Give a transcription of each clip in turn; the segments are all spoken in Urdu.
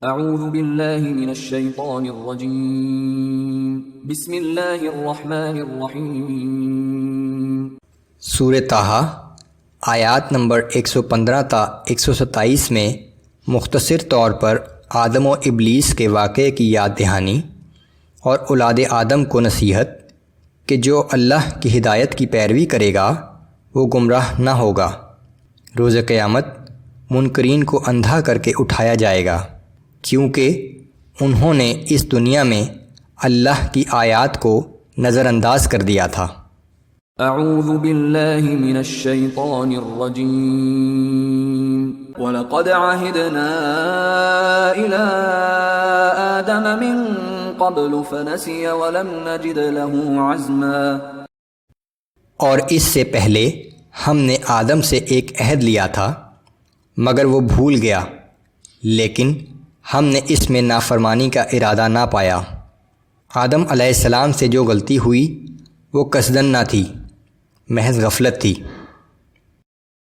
اعوذ باللہ من الشیطان الرجیم بسم اللہ الرحمن الرحیم۔ سورہ طٰہٰ آیات نمبر 115 تا 127 میں مختصر طور پر آدم و ابلیس کے واقعے کی یاد دہانی اور اولاد آدم کو نصیحت کہ جو اللہ کی ہدایت کی پیروی کرے گا وہ گمراہ نہ ہوگا۔ روز قیامت منکرین کو اندھا کر کے اٹھایا جائے گا، کیونکہ انہوں نے اس دنیا میں اللہ کی آیات کو نظر انداز کر دیا تھا۔ اعوذ باللہ من الشیطان الرجیم۔ وَلَقَدْ عَهِدْنَا إِلَىٰ آدَمَ مِن قَبْلُ فَنَسِيَ وَلَمْ نَجِدْ لَهُ عَزْمًا۔ اور اس سے پہلے ہم نے آدم سے ایک عہد لیا تھا مگر وہ بھول گیا، لیکن ہم نے اس میں نافرمانی کا ارادہ نہ پایا۔ آدم علیہ السلام سے جو غلطی ہوئی وہ قصداً نہ تھی، محض غفلت تھی۔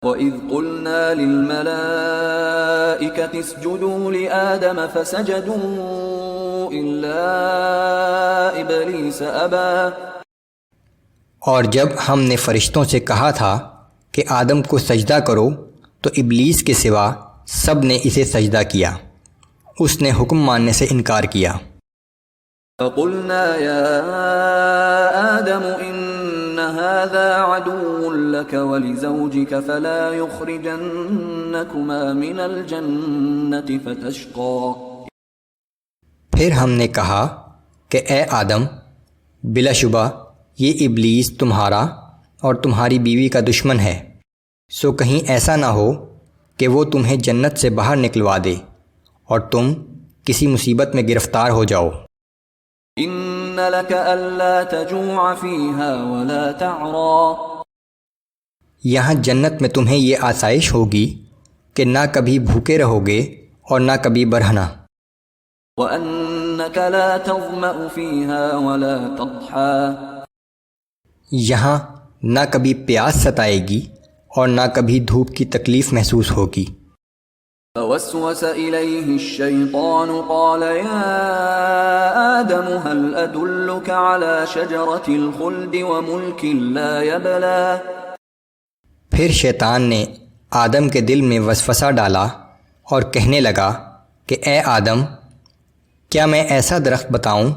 وَإِذْ قُلْنَا لِلْمَلَائِكَةِ اسْجُدُوا لِآدَمَ فَسَجَدُوا إِلَّا إِبْلِيسَ أَبَى۔ اور جب ہم نے فرشتوں سے کہا تھا کہ آدم کو سجدہ کرو تو ابلیس کے سوا سب نے اسے سجدہ کیا، اس نے حکم ماننے سے انکار کیا۔ فَقُلْنَا يَا آدَمُ إِنَّ هَذَا عَدُوٌّ لَكَ وَلِزَوْجِكَ فَلَا يُخْرِجَنَّكُمَا مِنَ الْجَنَّةِ فَتَشْقَىٰ۔ پھر ہم نے کہا کہ اے آدم، بلا شبہ یہ ابلیس تمہارا اور تمہاری بیوی کا دشمن ہے، سو کہیں ایسا نہ ہو کہ وہ تمہیں جنت سے باہر نکلوا دے اور تم کسی مصیبت میں گرفتار ہو جاؤ۔ إِنَّ لَكَ أَلَّا تَجُوعَ فِيهَا وَلَا تَعْرَىٰ۔ یہاں جنت میں تمہیں یہ آسائش ہوگی کہ نہ کبھی بھوکے رہو گے اور نہ کبھی برہنہ۔ وَأَنَّكَ لَا تَظْمَأُ فِيهَا وَلَا تَضْحَىٰ۔ یہاں نہ کبھی پیاس ستائے گی اور نہ کبھی دھوپ کی تکلیف محسوس ہوگی۔ فوسوس إليه الشيطان قال يا آدم هل أدلك على شجرة الخلد وملك لا يبلى۔ پھر شیطان نے آدم کے دل میں وسوسہ ڈالا اور کہنے لگا کہ اے آدم، کیا میں ایسا درخت بتاؤں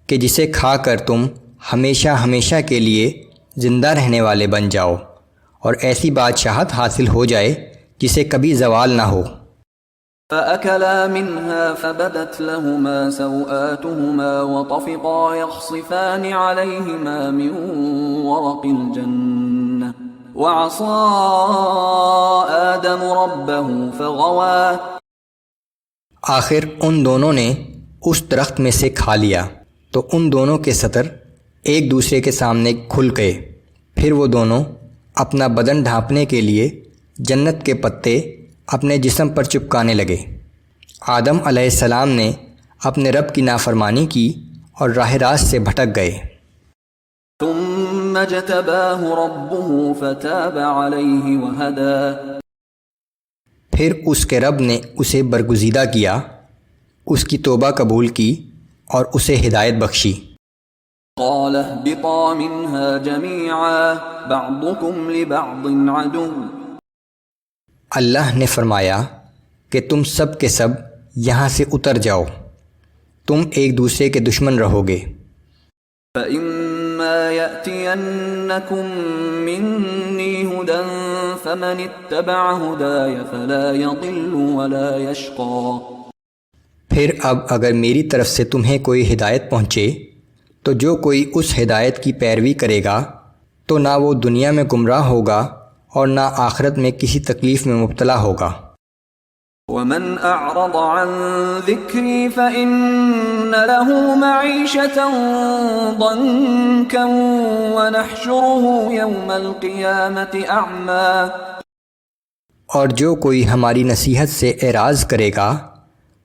کہ جسے کھا کر تم ہمیشہ ہمیشہ کے لیے زندہ رہنے والے بن جاؤ اور ایسی بادشاہت حاصل ہو جائے جسے کبھی زوال نہ ہو۔ فَأَكَلَا مِنْهَا فَبَدَتْ لَهُمَا سَوْآتُهُمَا وَطَفِقَا يَخْصِفَانِ عَلَيْهِمَا مِنْ وَرَقِ الْجَنَّةِ وَعَصَىٰ آدَمُ رَبَّهُ فَغَوَىٰ۔ آخر ان دونوں نے اس درخت میں سے کھا لیا تو ان دونوں کے سطر ایک دوسرے کے سامنے کھل گئے، پھر وہ دونوں اپنا بدن ڈھانپنے کے لیے جنت کے پتے اپنے جسم پر چپکانے لگے۔ آدم علیہ السلام نے اپنے رب کی نافرمانی کی اور راہ راست سے بھٹک گئے۔ ثم اجتباہ ربہ فتاب علیہ وہدی۔ پھر اس کے رب نے اسے برگزیدہ کیا، اس کی توبہ قبول کی اور اسے ہدایت بخشی۔ قال اهبطا منها جميعا بعضكم لبعض عدو۔ اللہ نے فرمایا کہ تم سب کے سب یہاں سے اتر جاؤ، تم ایک دوسرے کے دشمن رہو گے۔ فَإِمَّا يَأْتِيَنَّكُم مِّنِّي هُدًى فَمَنِ اتَّبَعَ هُدَايَ فَلَا يَضِلُّ وَلَا يَشْقَىٰ۔ پھر اب اگر میری طرف سے تمہیں کوئی ہدایت پہنچے تو جو کوئی اس ہدایت کی پیروی کرے گا تو نہ وہ دنیا میں گمراہ ہوگا اور نہ آخرت میں کسی تکلیف میں مبتلا ہوگا۔ وَمَنْ أَعْرَضَ عَنْ ذِكْرِي فَإِنَّ لَهُ مَعِيشَةً ضَنكًا وَنَحْشُرُهُ يَوْمَ الْقِيَامَةِ أَعْمَىٰ۔ اور جو کوئی ہماری نصیحت سے اعراض کرے گا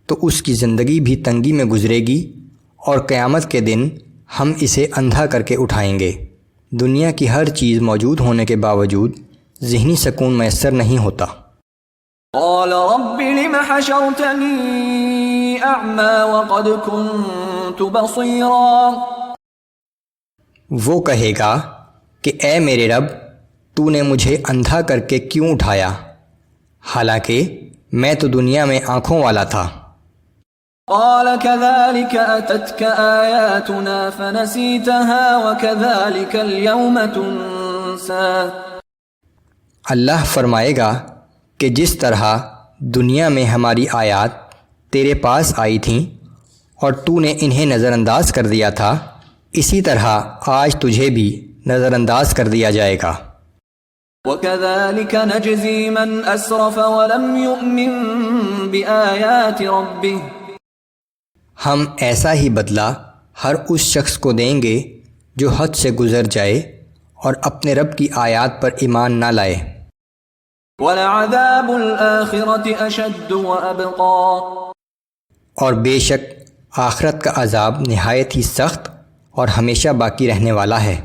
تو اس کی زندگی بھی تنگی میں گزرے گی اور قیامت کے دن ہم اسے اندھا کر کے اٹھائیں گے۔ دنیا کی ہر چیز موجود ہونے کے باوجود ذہنی سکون میسر نہیں ہوتا۔ قال قال رب لم حشرتني أعمى وقد كنت بصيرا. وہ کہے گا کہ اے میرے رب، تو نے مجھے اندھا کر کے کیوں اٹھایا، حالانکہ میں تو دنیا میں آنکھوں والا تھا. قال كذلك أتتك آياتنا فنسيتها وكذلك اليوم تنسى. اللہ فرمائے گا کہ جس طرح دنیا میں ہماری آیات تیرے پاس آئی تھیں اور تو نے انہیں نظر انداز کر دیا تھا، اسی طرح آج تجھے بھی نظر انداز کر دیا جائے گا. وَكَذَلِكَ نَجْزِي مَنْ أَسْرَفَ وَلَمْ يُؤْمِنْ بِآيَاتِ رَبِّهِ. ہم ایسا ہی بدلہ ہر اس شخص کو دیں گے جو حد سے گزر جائے اور اپنے رب کی آیات پر ایمان نہ لائے. وَلَعَذَابُ الْآخِرَةِ أَشَدُّ وَأَبْقَى. اور بے شک آخرت کا عذاب نہایت ہی سخت اور ہمیشہ باقی رہنے والا ہے.